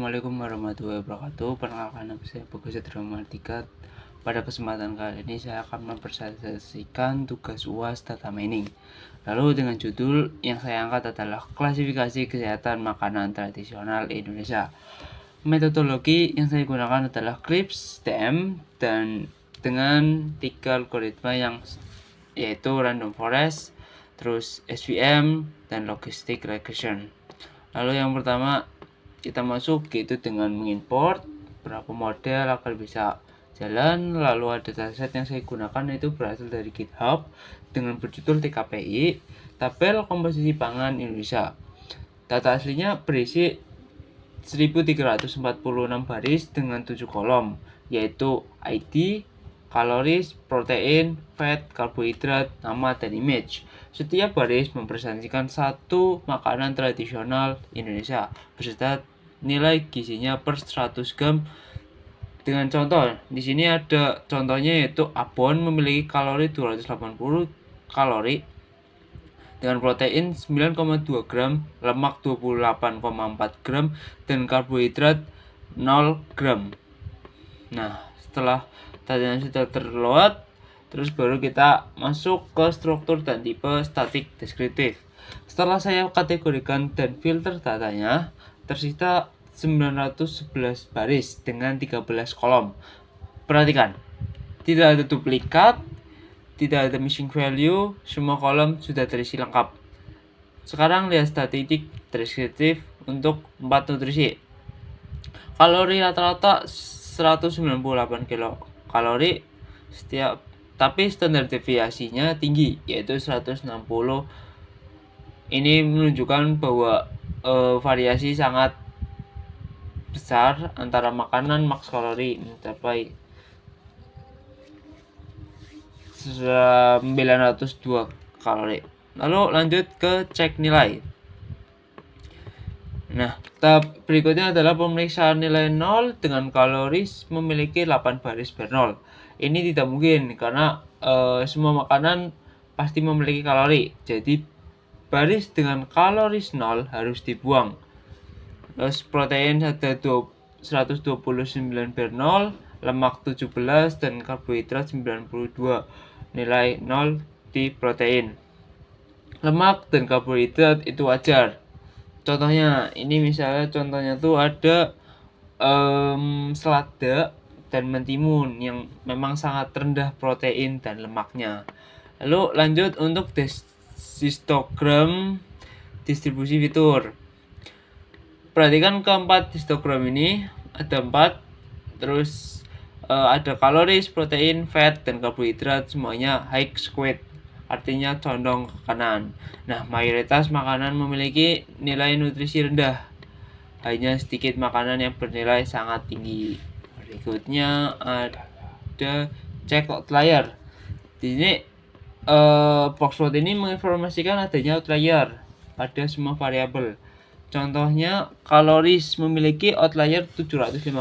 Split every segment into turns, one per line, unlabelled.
Assalamualaikum warahmatullahi wabarakatuh. Perkenalkan nama saya Bagus Dramatika. Pada kesempatan kali ini saya akan mempresentasikan tugas UAS data mining. Lalu dengan judul yang saya angkat adalah klasifikasi kesehatan makanan tradisional Indonesia. Metodologi yang saya gunakan adalah CRISPS, TM, dan dengan 3 algoritma yaitu random forest, terus SVM, dan logistic regression. Lalu yang pertama kita masuk yaitu dengan mengimport berapa model agar bisa jalan. Lalu ada dataset yang saya gunakan yaitu berasal dari GitHub dengan berjudul TKPI Tabel Komposisi Pangan Indonesia. Data aslinya berisi 1346 baris dengan 7 kolom yaitu ID, kaloris, protein, fat, karbohidrat, nama, dan image. Setiap baris mempresentasikan satu makanan tradisional Indonesia beserta nilai gizinya per 100 gram. Dengan contoh, di sini ada contohnya yaitu abon memiliki kalori 280 kalori dengan protein 9,2 gram, lemak 28,4 gram, dan karbohidrat 0 gram. Nah, setelah datanya sudah terload, terus baru kita masuk ke struktur dan tipe statik deskriptif. Setelah saya kategorikan dan filter datanya, tersisa 911 baris dengan 13 kolom. Perhatikan, tidak ada duplikat, tidak ada missing value, semua kolom sudah terisi lengkap. Sekarang lihat statistik deskriptif untuk 4 nutrisi. Kalori rata-rata 198 kilokalori setiap, tapi standar deviasinya tinggi yaitu 160. Ini menunjukkan bahwa variasi sangat besar antara makanan. Max kalori mencapai 902 kalori. Lalu lanjut ke cek nilai. Nah, tahap berikutnya adalah pemeriksaan nilai 0 dengan kaloris memiliki 8 baris per 0. Ini tidak mungkin karena semua makanan pasti memiliki kalori. Jadi baris dengan kaloris 0 harus dibuang. Terus protein ada 129 per 0, lemak 17, dan karbohidrat 92. Nilai 0 di protein. Lemak dan karbohidrat itu wajar. Contohnya, ini misalnya contohnya tuh ada selada dan mentimun yang memang sangat rendah protein dan lemaknya. Lalu lanjut untuk histogram distribusi fitur. Perhatikan keempat histogram ini, ada 4, terus ada kaloris, protein, fat, dan karbohidrat semuanya high skewed, artinya condong ke kanan. Nah, mayoritas makanan memiliki nilai nutrisi rendah, hanya sedikit makanan yang bernilai sangat tinggi. Berikutnya ada check outlier. Di sini boxplot ini menginformasikan adanya outlier pada semua variabel. Contohnya, kaloris memiliki outlier 750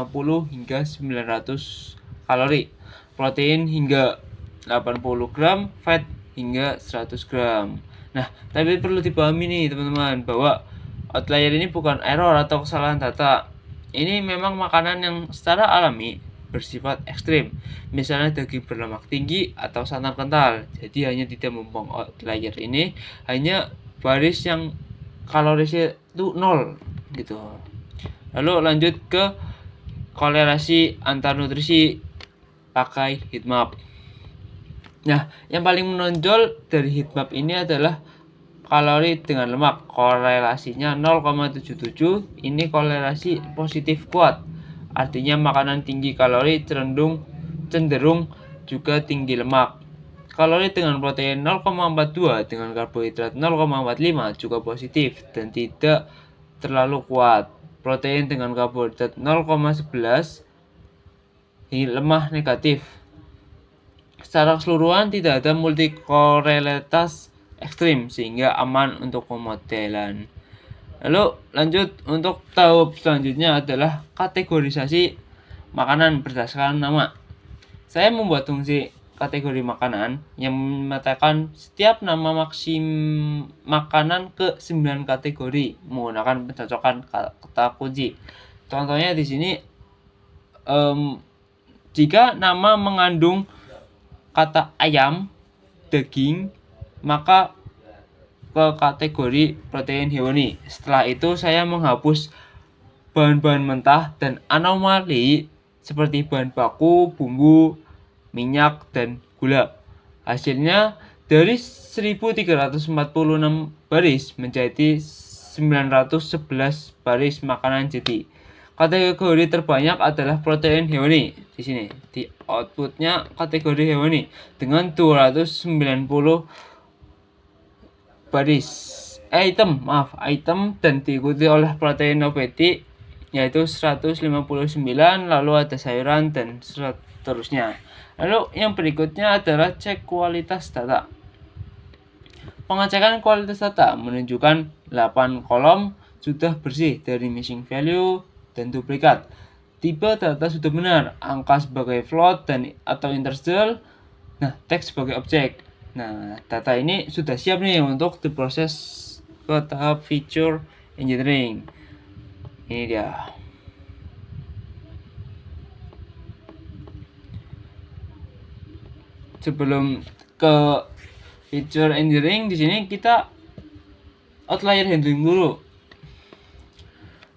hingga 900 kalori, protein hingga 80 gram, fat hingga 100 gram. Nah, tapi perlu dipahami nih teman-teman bahwa outlier ini bukan error atau kesalahan data. Ini memang makanan yang secara alami bersifat ekstrim. Misalnya daging berlemak tinggi atau santan kental. Jadi hanya tidak membuang outlier ini, hanya baris yang kalorisnya itu 0 gitu. Lalu lanjut ke kolerasi antar nutrisi pakai heatmap. Nah, yang paling menonjol dari heatmap ini adalah kalori dengan lemak. Korelasinya 0,77. Ini kolerasi positif kuat. Artinya makanan tinggi kalori cenderung juga tinggi lemak. Kalori dengan protein 0,42 dengan karbohidrat 0,45 juga positif dan tidak terlalu kuat. Protein dengan karbohidrat 0,11 lemah negatif. Secara keseluruhan tidak ada multikorelalitas ekstrim sehingga aman untuk pemodelan. Lalu lanjut untuk tahap selanjutnya adalah kategorisasi makanan berdasarkan nama. Saya membuat fungsi kategori makanan yang memetakan setiap nama makanan ke 9 kategori menggunakan pencocokan kata kunci. Contohnya di sini jika nama mengandung kata ayam, daging, maka ke kategori protein hewani. Setelah itu saya menghapus bahan-bahan mentah dan anomali seperti bahan baku, bumbu, minyak, dan gula. Hasilnya dari 1346 baris menjadi 911 baris makanan jadi. Kategori terbanyak adalah protein hewani. Di sini di outputnya kategori hewani dengan 290 baris item dan diikuti oleh protein nabati yaitu 159, lalu ada sayuran dan seterusnya. Lalu yang berikutnya adalah cek kualitas data. Pengecekan kualitas data menunjukkan 8 kolom sudah bersih dari missing value dan duplikat. Tipe data sudah benar, angka sebagai float dan atau integer, teks sebagai objek. Data ini sudah siap nih untuk diproses ke tahap feature engineering. Ini dia. Sebelum ke feature engineering, di sini kita outlier handling dulu.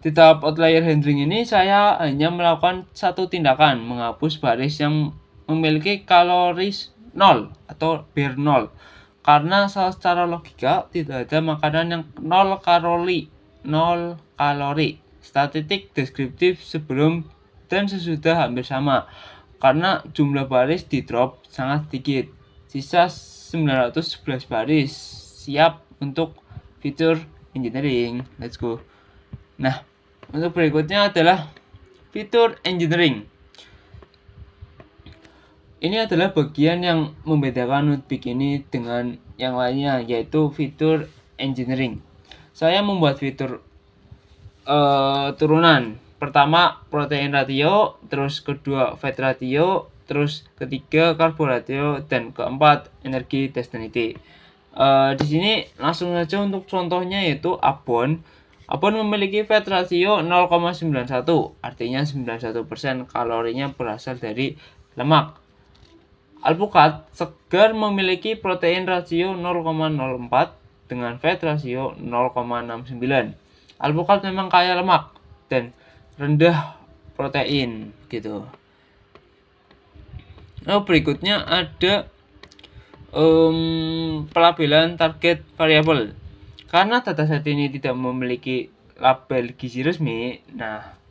Di tahap outlier handling ini saya hanya melakukan satu tindakan, menghapus baris yang memiliki kaloris 0 atau bare 0. Karena secara logika tidak ada makanan yang 0 kalori. Statistik deskriptif sebelum dan sesudah hampir sama. Karena jumlah baris di drop sangat sedikit. Sisa 911 baris siap untuk feature engineering. Let's go. Untuk berikutnya adalah feature engineering. Ini adalah bagian yang membedakan Notebook ini dengan yang lainnya, yaitu feature engineering. Saya membuat fitur turunan. Pertama protein ratio, terus kedua fat ratio, terus ketiga karbo ratio, dan keempat energi density. Di sini langsung saja untuk contohnya yaitu abon. Abon memiliki fat ratio 0,91, artinya 91% kalorinya berasal dari lemak. Alpukat segar memiliki protein rasio 0,04 dengan fat rasio 0,69. Alpukat memang kaya lemak dan rendah protein gitu. Lalu berikutnya ada pelabelan target variabel. Karena dataset ini tidak memiliki label gizi resmi,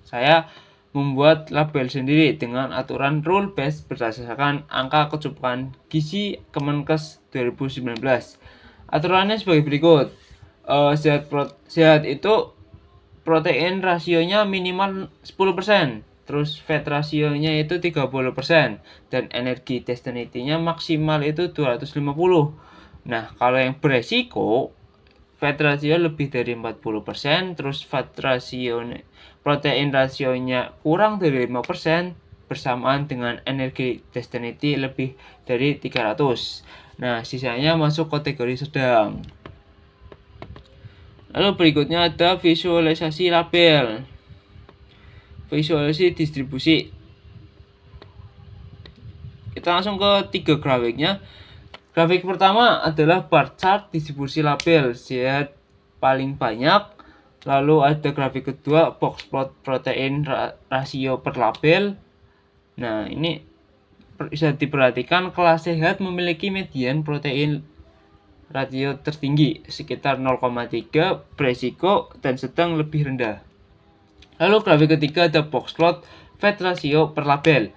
saya membuat label sendiri dengan aturan rule based berdasarkan angka kecukupan gizi Kemenkes 2019. Aturannya sebagai berikut. Sehat itu protein rasionya minimal 10%, terus fat rasionya itu 30%, dan energi density-nya maksimal itu 250. Kalau yang beresiko fat rasio lebih dari 40%, terus fat rasio protein rasionya kurang dari 5% bersamaan dengan energi density lebih dari 300. Sisanya masuk kategori sedang. Lalu berikutnya ada visualisasi label. Visualisasi distribusi. Kita langsung ke 3 grafiknya. Grafik pertama adalah bar chart distribusi label sehat paling banyak. Lalu ada grafik kedua box plot protein rasio per label. Ini bisa diperhatikan kelas sehat memiliki median protein rasio tertinggi sekitar 0,3, beresiko dan sedang lebih rendah. Lalu grafik ketiga ada box plot fat rasio per label.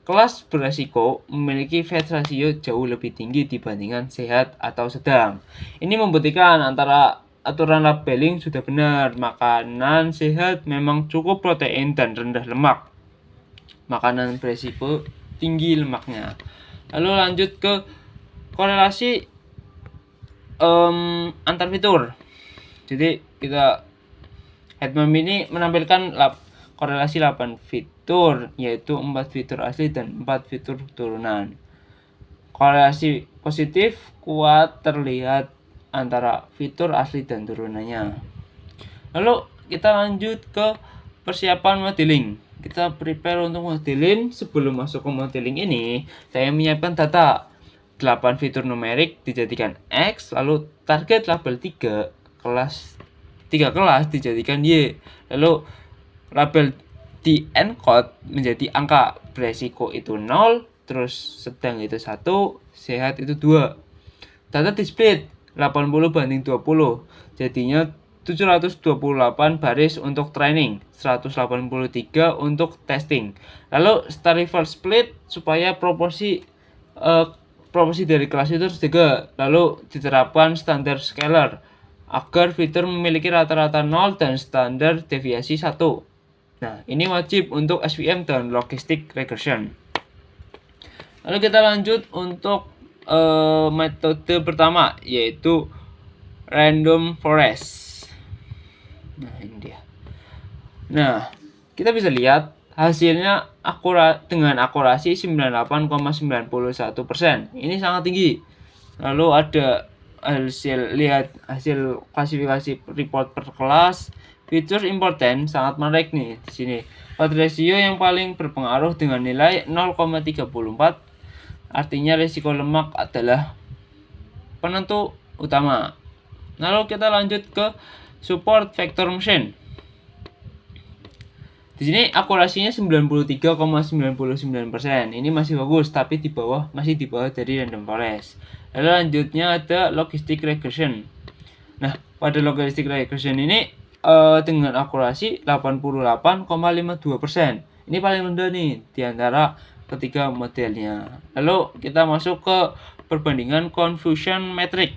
Kelas beresiko memiliki fat rasio jauh lebih tinggi dibandingkan sehat atau sedang. Ini membuktikan antara aturan labeling sudah benar. Makanan sehat memang cukup protein dan rendah lemak. Makanan beresiko tinggi lemaknya. Lalu lanjut ke korelasi antar fitur. Jadi kita headmap ini menampilkan korelasi 8 fitur, yaitu 4 fitur asli dan 4 fitur turunan. Korelasi positif kuat terlihat antara fitur asli dan turunannya. Lalu kita lanjut ke persiapan modeling. Kita prepare untuk modeling. Sebelum masuk ke modeling ini, saya menyiapkan data 8 fitur numerik dijadikan X, lalu target label 3 kelas dijadikan Y, lalu label di encode menjadi angka. Beresiko itu 0, terus sedang itu 1, sehat itu 2. Data di split 80/20, jadinya 728 baris untuk training, 183 untuk testing. Lalu start reverse split supaya proporsi dari kelas itu terjaga. Lalu diterapkan standar scalar agar fitur memiliki rata-rata 0 dan standar deviasi 1. Nah, ini wajib untuk SVM dan logistic regression. Lalu kita lanjut untuk metode pertama, yaitu random forest. Nah, ini dia. Nah, kita bisa lihat hasilnya dengan akurasi 98,91%. Ini sangat tinggi. Lalu ada hasil klasifikasi report per kelas. Feature important sangat menarik nih di sini. Odds ratio yang paling berpengaruh dengan nilai 0,34. Artinya risiko lemak adalah penentu utama. Lalu kita lanjut ke support vector machine. Di sini akurasinya 93,99%. Ini masih bagus, tapi masih di bawah dari random forest. Lalu lanjutnya ada logistic regression. Nah, pada logistic regression ini dengan akurasi 88,52%. Ini paling rendah nih di antara ketiga modelnya. Lalu kita masuk ke perbandingan confusion metric.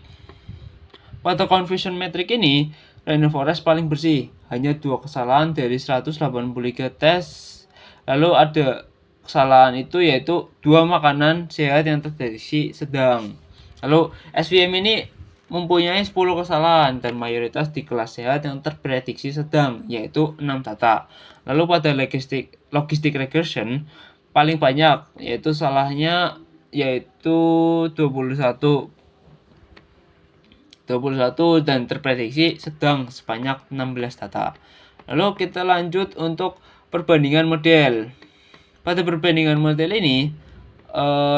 Pada confusion metric ini, random forest paling bersih, hanya 2 kesalahan dari 183 tes. Lalu ada kesalahan itu yaitu 2 makanan sehat yang terdeteksi sedang. Lalu SVM ini mempunyai 10 kesalahan dan mayoritas di kelas sehat yang terprediksi sedang, yaitu 6 data. Lalu pada logistic regression paling banyak, yaitu salahnya yaitu 21 dan terprediksi sedang sebanyak 16 data. Lalu kita lanjut untuk perbandingan model. Pada perbandingan model ini,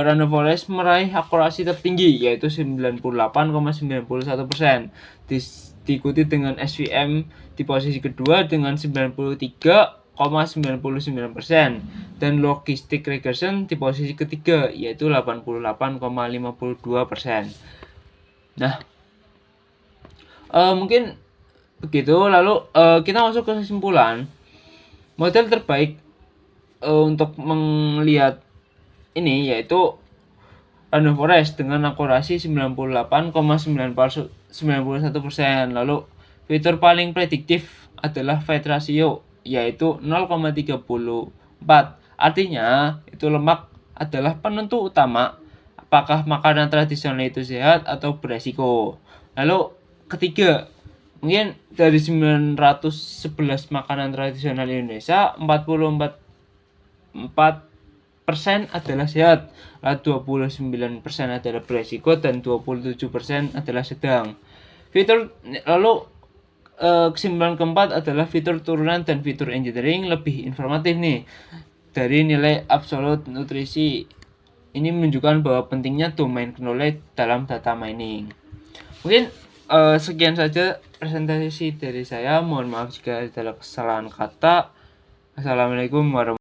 random forest meraih akurasi tertinggi yaitu 98,91%. Diikuti dengan SVM di posisi kedua dengan 93,99% dan logistic regression di posisi ketiga yaitu 88,52%. Nah, mungkin begitu. Lalu kita masuk ke kesimpulan. Model terbaik untuk melihat ini yaitu random forest dengan akurasi 98,91%. Lalu fitur paling prediktif adalah fat ratio yaitu 0,34. Artinya itu lemak adalah penentu utama apakah makanan tradisional itu sehat atau beresiko. Lalu ketiga, mungkin dari 911 makanan tradisional Indonesia, 44% adalah sehat, lalu 29% adalah beresiko dan 27% adalah sedang. Kesimpulan keempat adalah fitur turunan dan fitur engineering lebih informatif nih. Dari nilai absolut nutrisi ini menunjukkan bahwa pentingnya domain knowledge dalam data mining. Mungkin sekian saja presentasi dari saya. Mohon maaf jika ada kesalahan kata. Assalamualaikum warahmatullahi wabarakatuh.